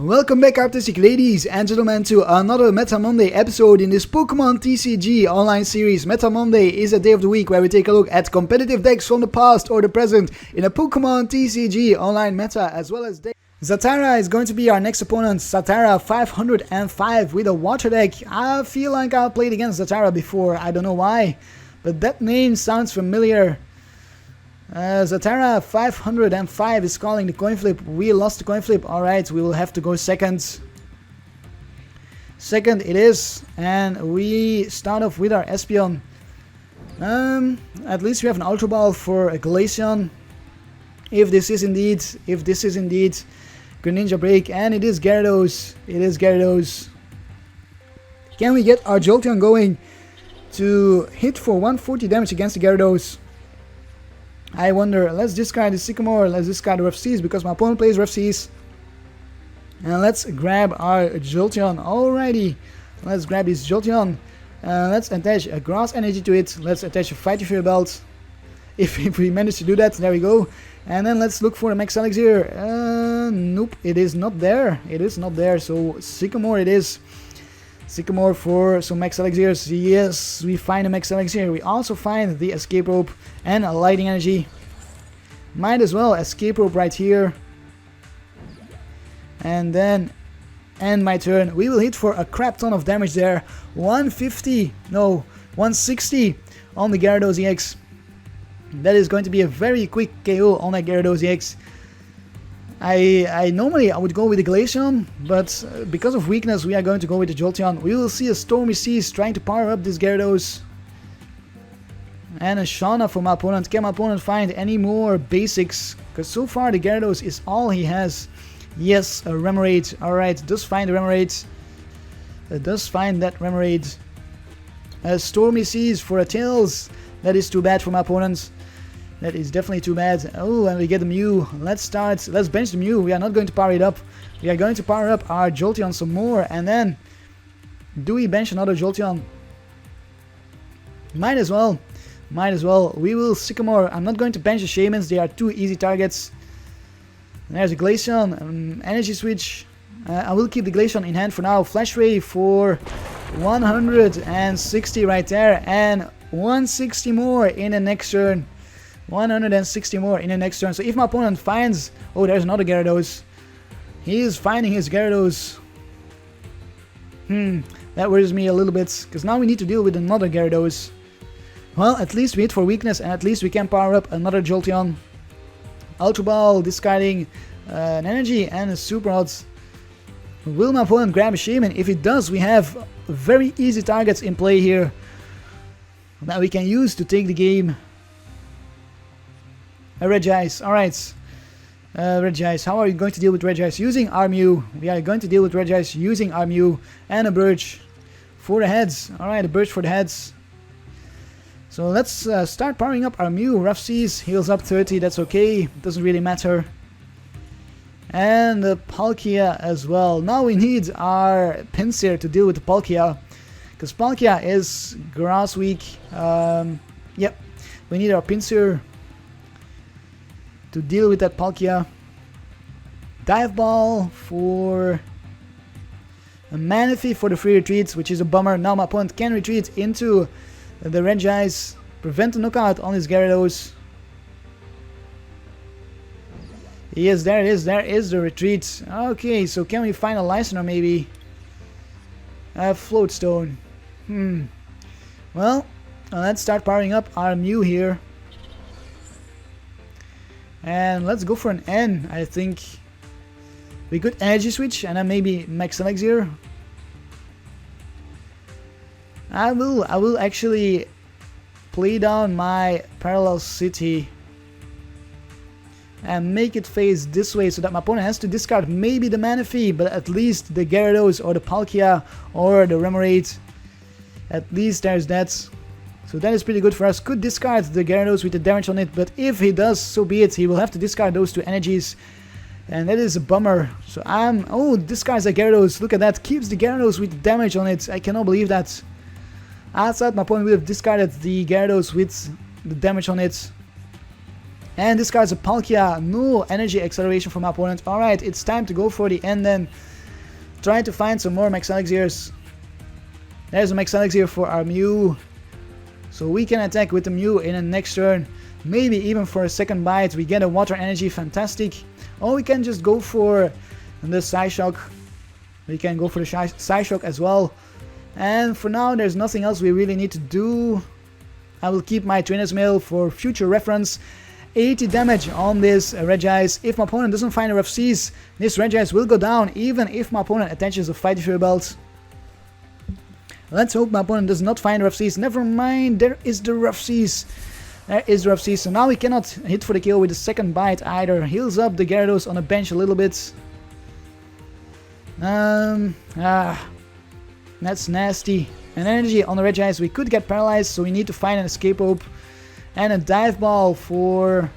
Welcome back, artistic ladies and gentlemen, to another Meta Monday episode in this Pokémon TCG Online series. Meta Monday is a day of the week where we take a look at competitive decks from the past or the present in a Pokémon TCG Online meta, as well as decks. Zatara is going to be our next opponent. Zatara 505 with a water deck. I feel like I've played against Zatara before, I don't know why, but that name sounds familiar. Zatara 505 is calling the coin flip. We lost the coin flip. Alright, we will have to go second. Second it is. And we start off with our Espeon. At least we have an Ultra Ball for a Glaceon. If this is indeed Greninja Break. And it is Gyarados. It is Gyarados. Can we get our Jolteon going to hit for 140 damage against the Gyarados? I wonder. Let's discard the Sycamore, let's discard the Regice because my opponent plays Regice. And let's grab our Jolteon. Alrighty, let's grab this Jolteon. Let's attach a Grass Energy to it. Let's attach a Fighting Fury Belt. If we manage to do that, there we go. And then let's look for a Max Elixir. Nope, it is not there. It is not there, so Sycamore it is. Sycamore for some Max Elixirs. Yes, we find a Max Elixir. We also find the Escape Rope and a Lighting Energy. Might as well Escape Rope right here. And then end my turn. We will hit for a crap ton of damage there. 160 on the Gyarados EX. That is going to be a very quick KO on that Gyarados EX. I normally would go with the Glaceon, but because of weakness we are going to go with the Jolteon. We will see a Stormy Seas trying to power up this Gyarados. And a Shauna for my opponent. Can my opponent find any more basics? Because so far the Gyarados is all he has. Yes, a Remoraid. Alright, does find the Remoraid. Does find that Remoraid. A Stormy Seas for a Tails. That is too bad for my opponent. That is definitely too bad. Oh, and we get the Mew. Let's bench the Mew. We are not going to power it up. We are going to power up our Jolteon some more. And then, do we bench another Jolteon? Might as well. Might as well. We will Sycamore. I'm not going to bench the Shamans. They are too easy targets. And there's a Glaceon. Energy Switch. I will keep the Glaceon in hand for now. Flash Ray for 160 right there. And 160 more in the next turn. 160 more in the next turn. So if my opponent finds... Oh, there's another Gyarados. He is finding his Gyarados. That worries me a little bit. Because now we need to deal with another Gyarados. Well, at least we hit for weakness. And at least we can power up another Jolteon. Ultra Ball, discarding an Energy and a Super Hot. Will my opponent grab a Shaman? If it does, we have very easy targets in play here. That we can use to take the game. Regice, alright. Regice, how are you going to deal with Regice? Using our Mew. We are going to deal with Regice using our Mew. And a Birch for the heads. Alright, a Birch for the heads. So let's start powering up our Mew. Rough Seas heals up 30, that's okay. Doesn't really matter. And the Palkia as well. Now we need our Pinsir to deal with the Palkia. Because Palkia is grass weak. Yep, we need our Pinsir to deal with that Palkia. Dive Ball for a Manaphy for the free retreats, which is a bummer. Now my opponent can retreat into the Regice, prevent the knockout on his Gyarados. Yes, there it is. There is the retreat. Okay, so can we find a Lysandre maybe? A Float Stone. Well, let's start powering up our Mew here. And let's go for an N, I think. We could Energy Switch and then maybe Max Elixir. I will actually play down my Parallel City and make it face this way so that my opponent has to discard maybe the Manaphy, but at least the Gyarados or the Palkia or the Remoraid. At least there's that. So that is pretty good for us. Could discard the Gyarados with the damage on it, but if he does, so be it. He will have to discard those two energies. And that is a bummer. So oh, discards the Gyarados. Look at that. Keeps the Gyarados with the damage on it. I cannot believe that. I thought my opponent would have discarded the Gyarados with the damage on it. And this card's a Palkia. No energy acceleration from my opponent. Alright, it's time to go for the end then. Try to find some more Max Elixirs. There's a Max Elixir for our Mew. So we can attack with the Mew in the next turn. Maybe even for a second bite. We get a Water Energy. Fantastic. Or we can just go for the Psyshock. We can go for the Psyshock as well. And for now, there's nothing else we really need to do. I will keep my Trainer's Mail for future reference. 80 damage on this Regice. If my opponent doesn't find a Rough Seas, this Regice will go down, even if my opponent attaches a Fighting Fury Belt. Let's hope my opponent does not find Rough Seas. Never mind, there is the Rough Seas. There is the Rough Seas. So now we cannot hit for the kill with the second bite either. Heals up the Gyarados on the bench a little bit. That's nasty. An energy on the Regice. We could get paralyzed, so we need to find an escape rope. And a dive ball for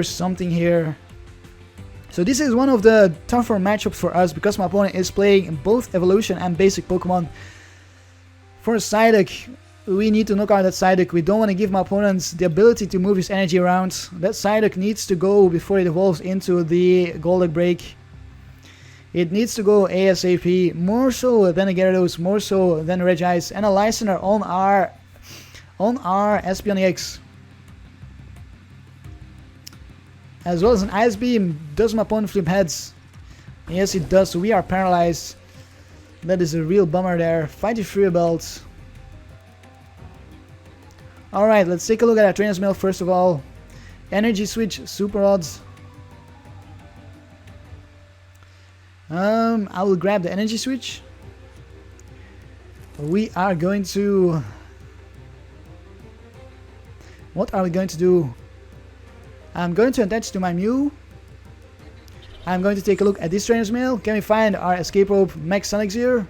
something here. So this is one of the tougher matchups for us because my opponent is playing both evolution and basic Pokemon. For Psyduck, we need to knock out that Psyduck. We don't want to give my opponents the ability to move his energy around. That Psyduck needs to go before it evolves into the Golduck Break. It needs to go ASAP, more so than a Gyarados, more so than a Regice, and a Lysandred on our Jolteon EX. As well as an Ice Beam. Does my opponent flip heads? Yes, it does, so we are paralyzed. That is a real bummer there. Fighting Fury Belt. Alright, let's take a look at our Trainer's Mail first of all. Energy Switch, Super Odds. I will grab the Energy Switch. We are going to... What are we going to do? I'm going to attach to my Mew. I'm going to take a look at this Trainer's Mail. Can we find our Escape Rope Max Elixir?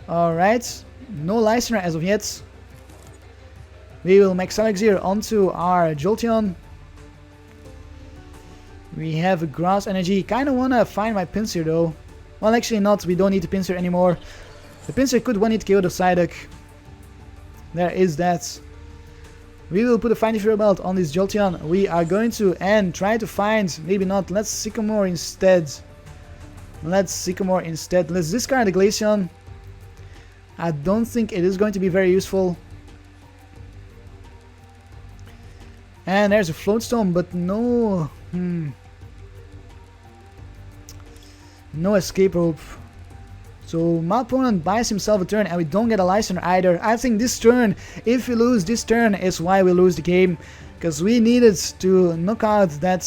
Alright. No Lysandred as of yet. We will Max Elixir onto our Jolteon. We have a Grass Energy. Kinda wanna find my Pinsir though. Well, actually not. We don't need the Pinsir anymore. The Pinsir could one-hit KO the Psyduck. There is that. We will put a Fighting Fury Belt on this Jolteon. We are going to and try to find, maybe not, let's Sycamore instead. Let's discard the Glaceon. I don't think it is going to be very useful. And there's a Floatstone, but no... No escape rope. So my opponent buys himself a turn and we don't get a Lysandred either. I think this turn, if we lose this turn, is why we lose the game. Because we needed to knock out that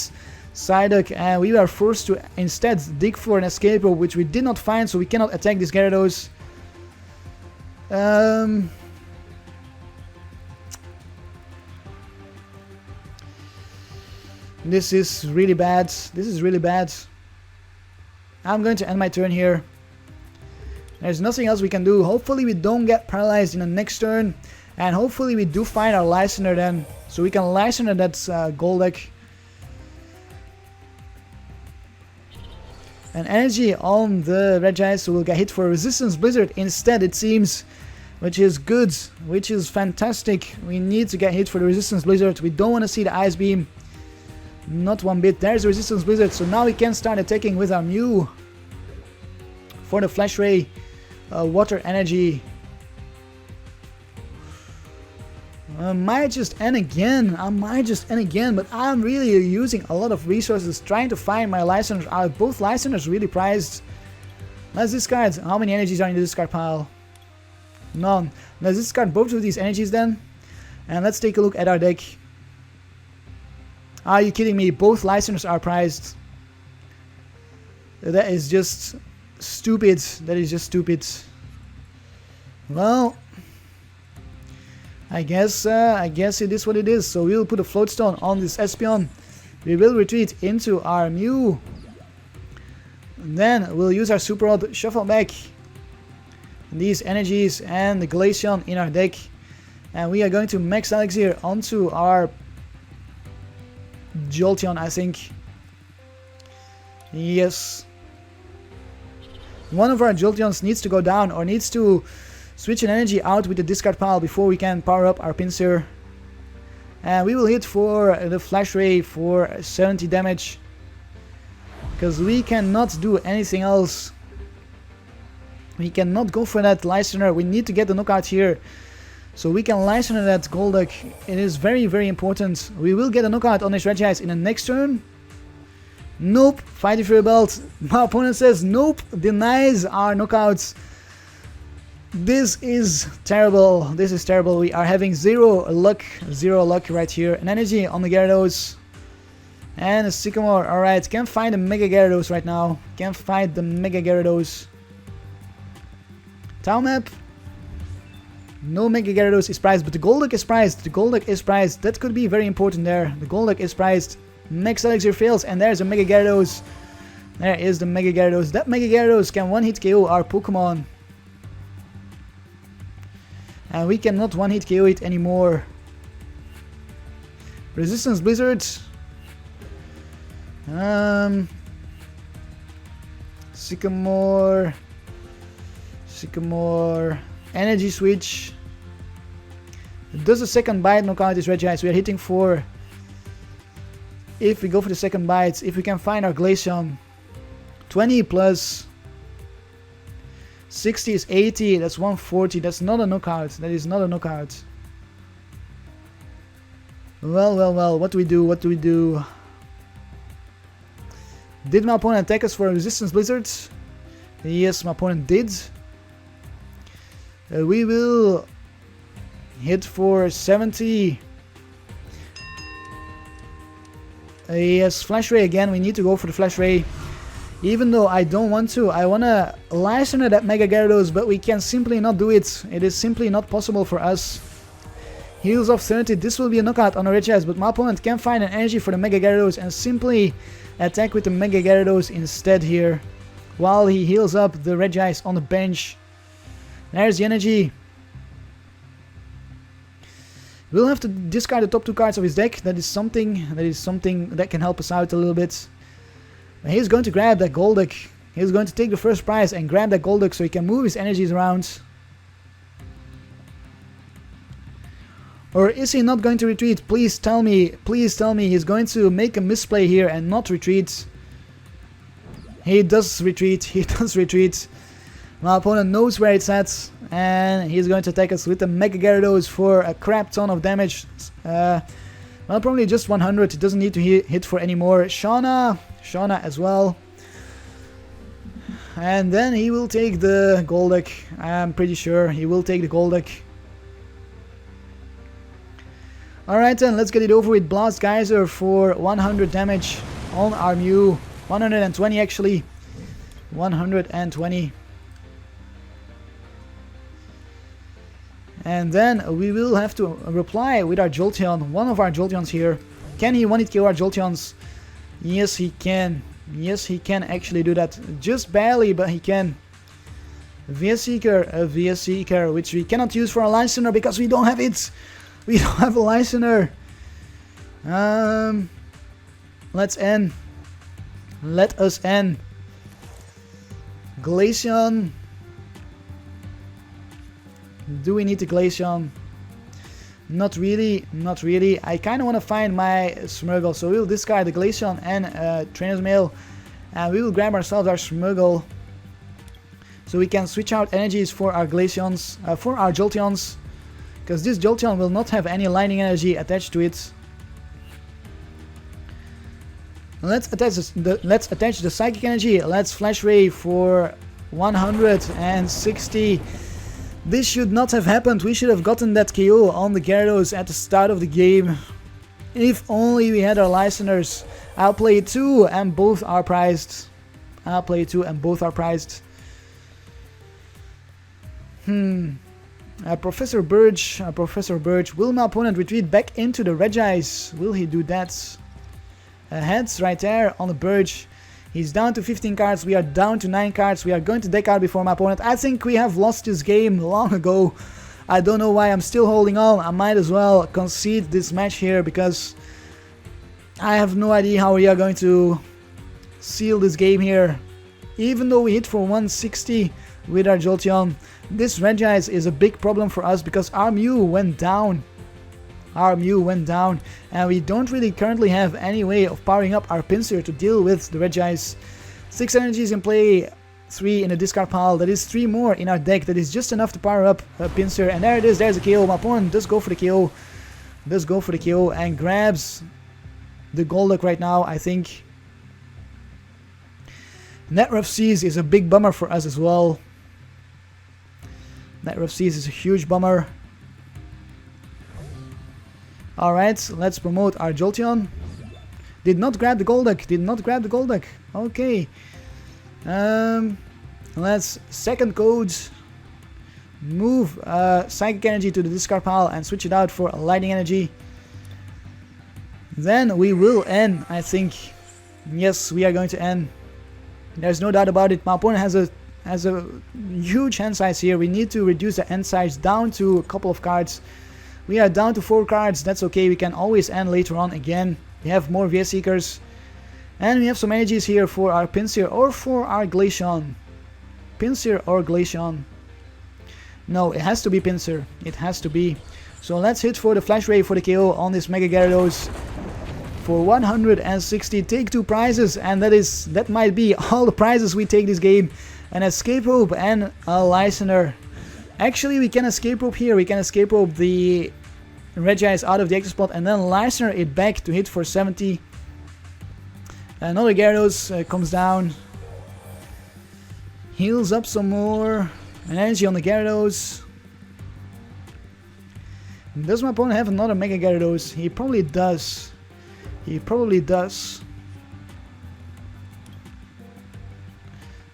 Psyduck and we were forced to instead dig for an escape rope, which we did not find, so we cannot attack this Gyarados. This is really bad. This is really bad. I'm going to end my turn here. There's nothing else we can do. Hopefully we don't get paralyzed in the next turn. And hopefully we do find our Lysandred then. So we can Lysandred that Golduck. An energy on the Regice, so we'll get hit for Resistance Blizzard instead, it seems. Which is good. Which is fantastic. We need to get hit for the Resistance Blizzard. We don't want to see the Ice Beam. Not one bit. There's a Resistance Blizzard, so now we can start attacking with our Mew. For the Flash Ray. Water Energy. I might just end again, but I'm really using a lot of resources trying to find my Lysandred. Both Lysandreds really prized. Let's discard. How many energies are in the discard pile? None. Let's discard both of these energies then. And let's take a look at our deck. Are you kidding me? Both Lysandreds are prized. That is just stupid. That is just stupid. Well, I guess it is what it is. So we'll put a Floatstone on this Espeon. We will retreat into our Mew. And then we'll use our Super Rod, shuffle back these energies and the Glaceon in our deck. And we are going to Max Elixir onto our Jolteon, I think. Yes. One of our Jolteons needs to go down or needs to switch an energy out with the discard pile before we can power up our Pinsir. And we will hit for the Flash Ray for 70 damage. Because we cannot do anything else. We cannot go for that Lysander. We need to get the knockout here. So we can Lysander that Golduck. It is very, very important. We will get a knockout on this Regice in the next turn. Nope. Fighting for a belt. My opponent says nope. Denies our knockouts. This is terrible. This is terrible. We are having zero luck right here. An energy on the Gyarados. And a Sycamore. Alright, can't find the Mega Gyarados right now. Can't find the Mega Gyarados. Town map. No Mega Gyarados is prized, but the Golduck is prized. The Golduck is prized. That could be very important there. The Golduck is prized. Max Elixir fails, and there's a Mega Gyarados. There is the Mega Gyarados. That Mega Gyarados can one-hit KO our Pokemon. And we cannot one-hit KO it anymore. Resistance Blizzard. Sycamore. Energy Switch. It does a second bite knockout this Regice. We are hitting for, if we go for the second bite, if we can find our Glaceon. 20 plus 60 is 80, that's 140, that's not a knockout, that is not a knockout. Well, what do we do, Did my opponent attack us for a Resistance Blizzard? Yes, my opponent did. We will hit for 70. Yes, Flash Ray again, we need to go for the Flash Ray. Even though I don't want to, I wanna Lysander that Mega Gyarados, but we can simply not do it. It is simply not possible for us. Heals of 30, this will be a knockout on a Regice, but my opponent can find an energy for the Mega Gyarados and simply attack with the Mega Gyarados instead here. While he heals up the Regice on the bench. There's the energy. We'll have to discard the top two cards of his deck. That is something that can help us out a little bit. He's going to grab that Golduck. He's going to take the first prize and grab that Golduck so he can move his energies around. Or is he not going to retreat? Please tell me. Please tell me he's going to make a misplay here and not retreat. He does retreat. He does retreat. My opponent knows where it's at, and he's going to attack us with the Mega Gyarados for a crap ton of damage. Well, probably just 100. It doesn't need to hit for any more. Shauna as well. And then he will take the Golduck. I'm pretty sure he will take the Golduck. Alright then, let's get it over with Blast Geyser for 100 damage on our Mew. 120 actually. 120. And then we will have to reply with our Jolteon, one of our Jolteons here. Can he one-hit KO our Jolteons? Yes, he can. Yes, he can actually do that. Just barely, but he can. VS Seeker, which we cannot use for a Lysander because we don't have it. We don't have a Lysander. Let's end. Let us end. Glaceon. Do we need the Glaceon? Not really, not really. I kind of want to find my Smurgle, so we'll discard the Glaceon and Trainer's Mail, and we will grab ourselves our Smurgle, so we can switch out energies for our Glaceons, for our Jolteons, because this Jolteon will not have any lightning energy attached to it. Let's attach the Psychic Energy. Let's Flash Ray for 160. This should not have happened. We should have gotten that KO on the Gyarados at the start of the game. If only we had our Lysanders. I'll play 2 and both are prized. I'll play 2 and both are prized. Professor Birch. Will my opponent retreat back into the Regice? Will he do that? Heads right there on the Birch. He's down to 15 cards, we are down to 9 cards, we are going to deck out before my opponent. I think we have lost this game long ago. I don't know why I'm still holding on. I might as well concede this match here because I have no idea how we are going to seal this game here. Even though we hit for 160 with our Jolteon, this Regice is a big problem for us because our Mew went down. Our Mew went down, and we don't really currently have any way of powering up our Pinsir to deal with the Regice. 6 energies in play, 3 in the discard pile. That is 3 more in our deck. That is just enough to power up Pinsir. And there it is. There's a KO. My opponent does go for the KO. Does go for the KO and grabs the Golduck right now, I think. Netrough Seas is a big bummer for us as well. Netrough Seas is a huge bummer. Alright, let's promote our Jolteon. Did not grab the Golduck. Did not grab the Golduck. Okay. Let's second code. Move Psychic Energy to the discard pile and switch it out for a Lightning Energy. Then we will end, I think. Yes, we are going to end. There's no doubt about it. My opponent has a huge hand size here. We need to reduce the hand size down to a couple of cards. We are down to 4 cards. That's okay. We can always end later on again. We have more VS Seekers. And we have some energies here for our Pinsir or for our Glaceon. Pinsir or Glaceon. No, it has to be Pinsir. It has to be. So let's hit for the Flash Ray for the KO on this Mega Gyarados. For 160, take 2 prizes, and that might be all the prizes we take this game. An Escape Rope and a Lysander. Actually, we can Escape Rope here. We can Escape Rope the Regice out of the active spot and then Lysander it back to hit for 70. Another Gyarados comes down. Heals up some more. An energy on the Gyarados. Does my opponent have another Mega Gyarados? He probably does. He probably does.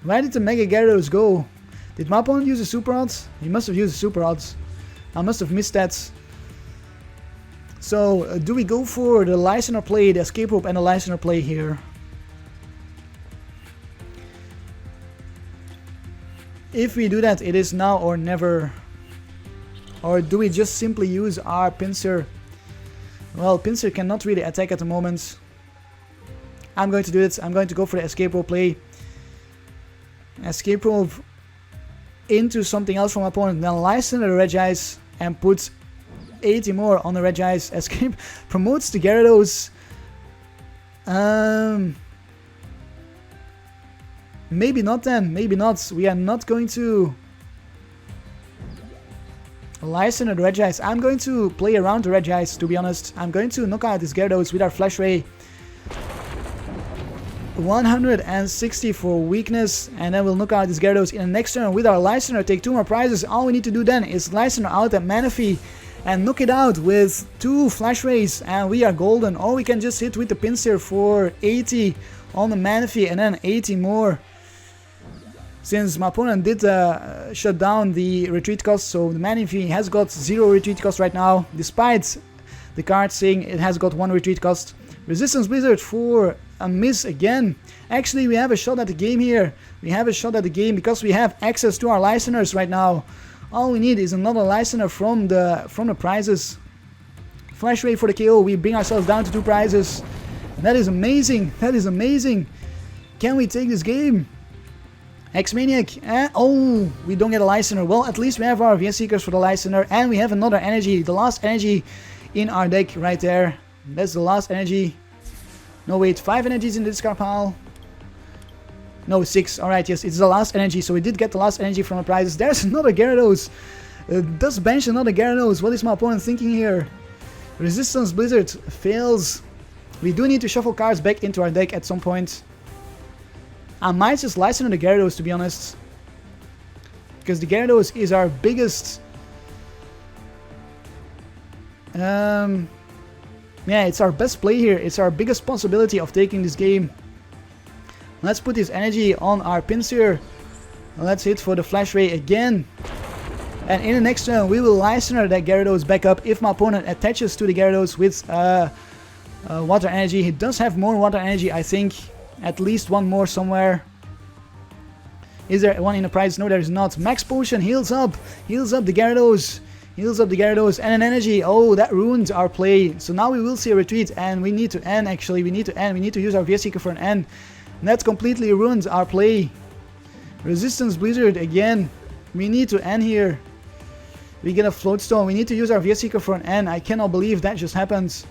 Where did the Mega Gyarados go? Did my opponent use a Super Odds? He must have used a Super Odds. I must have missed that. So, do we go for the Lysander play, the Escape Rope and the Lysander play here? If we do that, it is now or never. Or do we just simply use our Pinsir? Well, Pinsir cannot really attack at the moment. I'm going to do it. I'm going to go for the Escape Rope play. Escape Rope into something else from my opponent. Then Lysander the Regice and puts 80 more on the Regice. Escape promotes the Gyarados. Maybe not then. Maybe not. We are not going to Lysander the Regice. I'm going to play around the Regice, to be honest. I'm going to knock out this Gyarados with our Flash Ray. 160 for weakness, and then we'll knock out this Gyarados in the next turn with our Lysander. Take 2 more prizes. All we need to do then is Lysander out at Manaphy and knock it out with 2 Flash Rays, and we are golden. Or we can just hit with the Pinsir for 80 on the Manaphy and then 80 more. Since my opponent did shut down the retreat cost, so the Manaphy has got 0 retreat cost right now, despite the card saying it has got 1 retreat cost. Resistance Blizzard for a miss again. Actually, we have a shot at the game here. We have a shot at the game because we have access to our Lysanders right now. All we need is another Lysander from the prizes. Flash Ray for the KO. We bring ourselves down to 2 prizes. That is amazing. That is amazing. Can we take this game? X-Maniac. Oh, we don't get a Lysander. Well, at least we have our VS Seekers for the Lysander. And we have another energy. The last energy in our deck right there. That's the last energy. No, wait. 5 energies in the discard pile. No, 6. Alright, yes. It's the last energy. So we did get the last energy from the prizes. There's another Gyarados. Does bench another Gyarados. What is my opponent thinking here? Resistance Blizzard fails. We do need to shuffle cards back into our deck at some point. I might just Lysander the Gyarados, to be honest. Because the Gyarados is our biggest... yeah, it's our best play here. It's our biggest possibility of taking this game. Let's put this energy on our Pinsir. Let's hit for the Flash Ray again. And in the next turn, we will Lysander that Gyarados back up if my opponent attaches to the Gyarados with water energy. He does have more water energy, I think. At least 1 more somewhere. Is there one in the prize? No, there is not. Max Potion heals up. Heals up the Gyarados. Heals up the Gyarados. And an energy. Oh, that ruined our play. So now we will see a retreat. And we need to end, actually. We need to end. We need to use our VS Seeker for an end. And that completely ruins our play. Resistance Blizzard again. We need to end here. We get a Float Stone. We need to use our VS Seeker for an N. I cannot believe that just happened.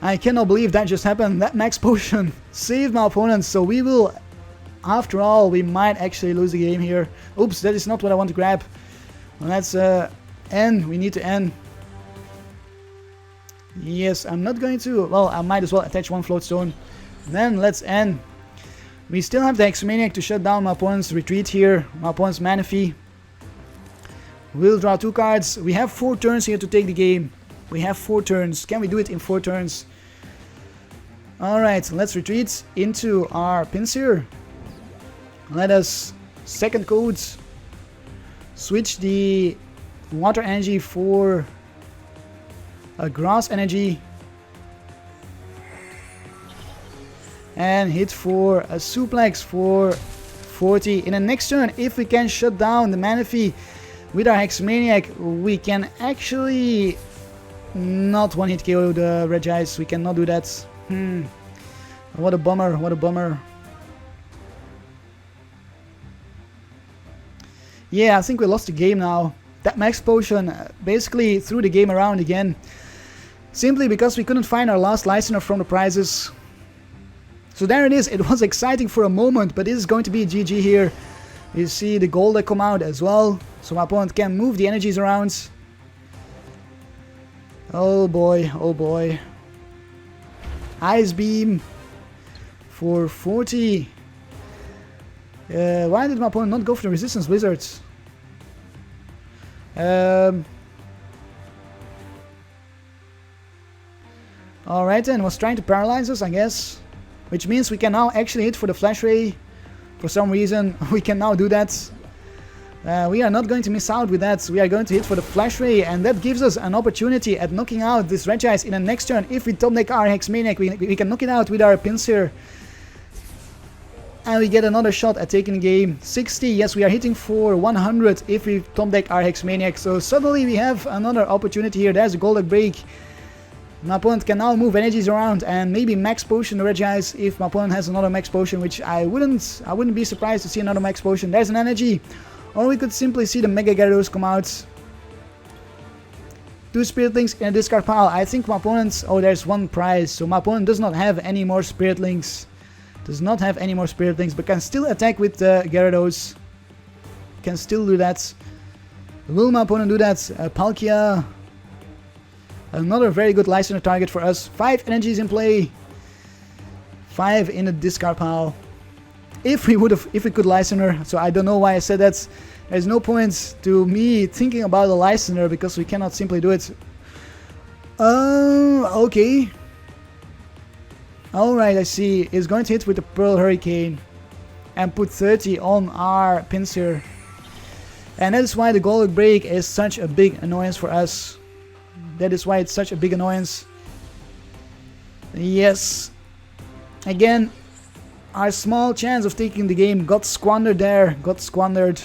I cannot believe that just happened. That max potion saved my opponents. So we will, after all, we might actually lose the game here. Oops, that is not what I want to grab. Let's end. We need to end. Yes, I'm not going to. Well, I might as well attach one Float Stone. Then let's end. We still have the Hexamaniac to shut down my opponent's retreat here. My opponent's Manaphy. We'll draw 2 cards. We have 4 turns here to take the game. We have 4 turns. Can we do it in 4 turns? Alright, let's retreat into our Pinsir. Let us second code. Switch the water energy for a grass energy. And hit for a suplex for 40. In the next turn, if we can shut down the Manaphy with our Hexamaniac, we can actually not one-hit KO the Regice. We cannot do that. What a bummer, what a bummer. Yeah, I think we lost the game now. That max potion basically threw the game around again. Simply because we couldn't find our last Lysandred from the prizes. So there it is. It was exciting for a moment, but this is going to be GG here. You see the gold that come out as well. So my opponent can move the energies around. Oh boy, oh boy. Ice Beam for 40. Why did my opponent not go for the Resistance Blizzards? Alright then, was trying to paralyze us, I guess. Which means we can now actually hit for the Flash Ray. For some reason, we can now do that. We are not going to miss out with that. We are going to hit for the Flash Ray, and that gives us an opportunity at knocking out this Regice in the next turn. If we top deck our Hexamaniac, we can knock it out with our Pinsir. And we get another shot at taking the game. 60, yes, we are hitting for 100 if we top deck our Hexamaniac. So suddenly we have another opportunity here. There's a Golden Break. My opponent can now move energies around and maybe max potion the Regice if my opponent has another max potion, which I wouldn't be surprised to see another max potion. There's an energy. Or we could simply see the Mega Gyarados come out. 2 Spiritlings in a discard pile. I think my opponent's... Oh, there's 1 prize. So my opponent does not have any more Spiritlings. Does not have any more Spiritlings, but can still attack with the Gyarados. Can still do that. Will my opponent do that? Palkia. Another very good Lysandred target for us. 5 energies in play. 5 in the discard pile. If we could Lysandre, so I don't know why I said that. There's no point to me thinking about a Lysandre because we cannot simply do it. Okay. Alright, I see. It's going to hit with the Pearl Hurricane and put 30 on our Pinsir. And that is why the Golden Break is such a big annoyance for us. That is why it's such a big annoyance. Yes. Again, our small chance of taking the game got squandered there. Got squandered.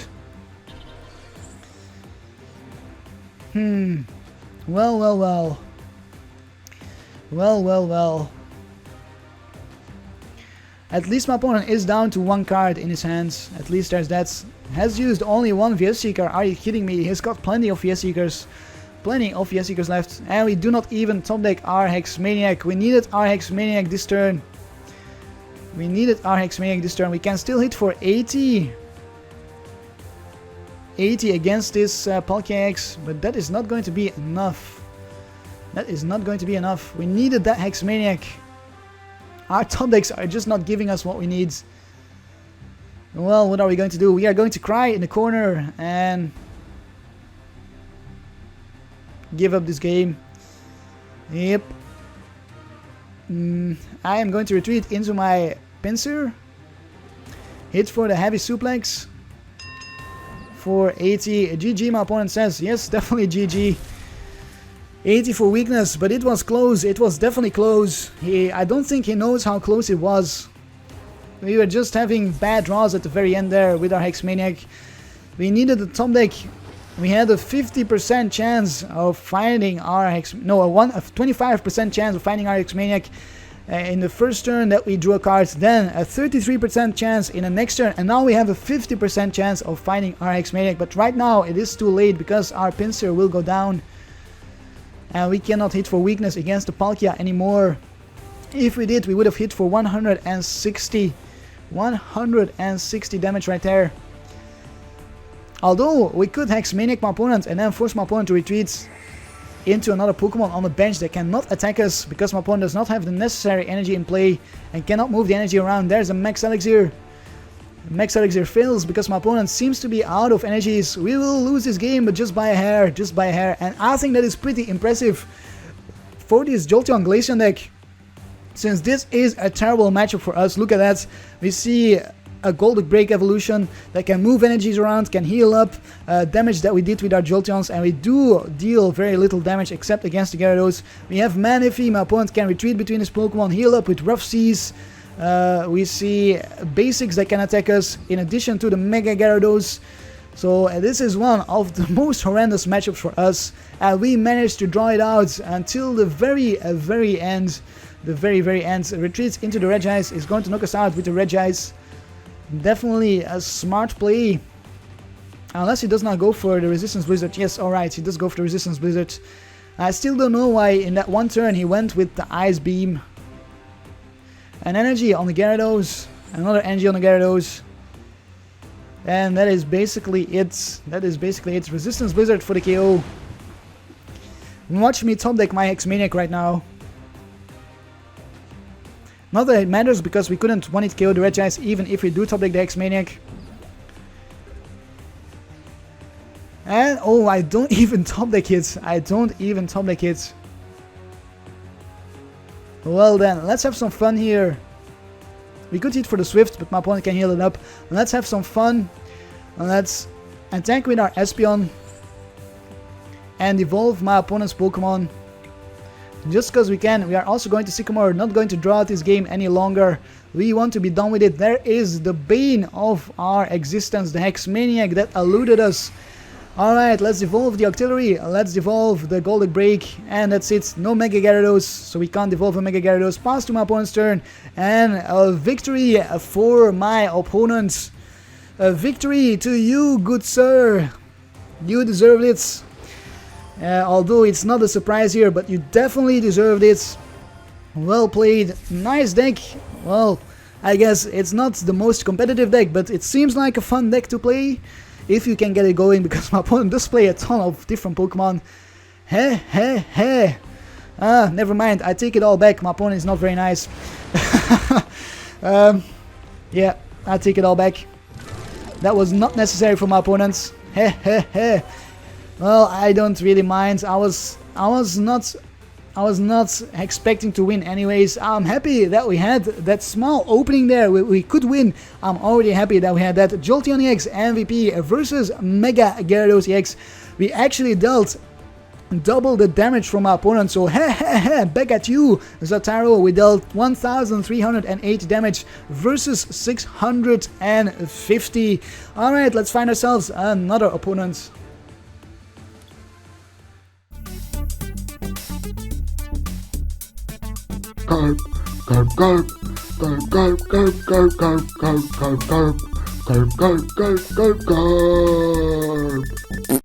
Well, well, well. Well, well, well. At least my opponent is down to 1 card in his hands. At least there's that. Has used only 1 VS Seeker. Are you kidding me? He's got plenty of VS Seekers. Plenty of VS Seekers left. And we do not even top deck our Hexamaniac. We needed our Hexamaniac this turn. We needed our Hexamaniac this turn. We can still hit for 80. 80 against this Palkia EX. But that is not going to be enough. That is not going to be enough. We needed that Hexamaniac. Our top decks are just not giving us what we need. Well, what are we going to do? We are going to cry in the corner and give up this game. Yep. I am going to retreat into my Pinsir. Hit for the heavy suplex. For 80. GG, my opponent says. Yes, definitely GG. 80 for weakness, but it was close. It was definitely close. I don't think he knows how close it was. We were just having bad draws at the very end there with our Hexamaniac. We needed the top deck. We had a 50% chance of finding our a 25% chance of finding our Hexamaniac. in the first turn that we drew a card, then a 33% chance in the next turn, and now we have a 50% chance of finding our X-Maniac. But right now it is too late because our Pinsir will go down and we cannot hit for weakness against the Palkia anymore. If we did, we would have hit for 160 damage right there. Although we could X-Maniac my opponent and then force my opponent to retreat into another Pokemon on the bench that cannot attack us because my opponent does not have the necessary energy in play and cannot move the energy around. There's a Max Elixir. Max Elixir fails because my opponent seems to be out of energies. We will lose this game, but just by a hair, and I think that is pretty impressive for this Jolteon Glaceon deck, since this is a terrible matchup for us. Look at that. We see a Golden Break evolution that can move energies around, can heal up damage that we did with our Jolteons, and we do deal very little damage except against the Gyarados. We have Manaphy, my opponent can retreat between his Pokemon, heal up with Rough Seas. We see basics that can attack us in addition to the Mega Gyarados. So this is one of the most horrendous matchups for us, and we managed to draw it out until the very end. The very end. Retreats into the Regice is going to knock us out with the Regice. Definitely a smart play. Unless he does not go for the Resistance Blizzard. Yes, alright, he does go for the Resistance Blizzard. I still don't know why in that one turn he went with the Ice Beam. An energy on the Gyarados. Another energy on the Gyarados. And that is basically it. Resistance Blizzard for the KO. Watch me top deck my X-Maniac right now. Not that it matters because we couldn't one-hit KO the Regice even if we do top deck the X-Maniac. And oh, I don't even top deck it. Well then, let's have some fun here. We could hit for the Swift, but my opponent can heal it up. Let's have some fun. Let's attack with our Espeon and evolve my opponent's Pokemon. Just because we can. We are also going to Sycamore, not going to draw out this game any longer. We want to be done with it. There is the bane of our existence, the X-Maniac that eluded us. Alright, let's evolve the Octillery, let's evolve the Golden Break, and that's it. No Mega Gyarados, so we can't evolve a Mega Gyarados. Pass to my opponent's turn, and a victory for my opponent. A victory to you, good sir. You deserved it. Although it's not a surprise here, but you definitely deserved it. Well played. Nice deck. Well, I guess it's not the most competitive deck, but it seems like a fun deck to play if you can get it going, because my opponent does play a ton of different Pokemon. Never mind. I take it all back. My opponent is not very nice. Yeah, I take it all back. That was not necessary for my opponents. Well, I don't really mind. I was not expecting to win anyways. I'm happy that we had that small opening there. We could win. I'm already happy that we had that. Jolteon EX MVP versus Mega Gyarados EX. We actually dealt double the damage from our opponent. So back at you, Zataro. We dealt 1308 damage versus 650. Alright, let's find ourselves another opponent. Karp, Karp, Karp, Karp, Karp, Karp, Karp, Karp, Karp, Karp, Karp, Karp, Karp, Karp, Karp, Karp.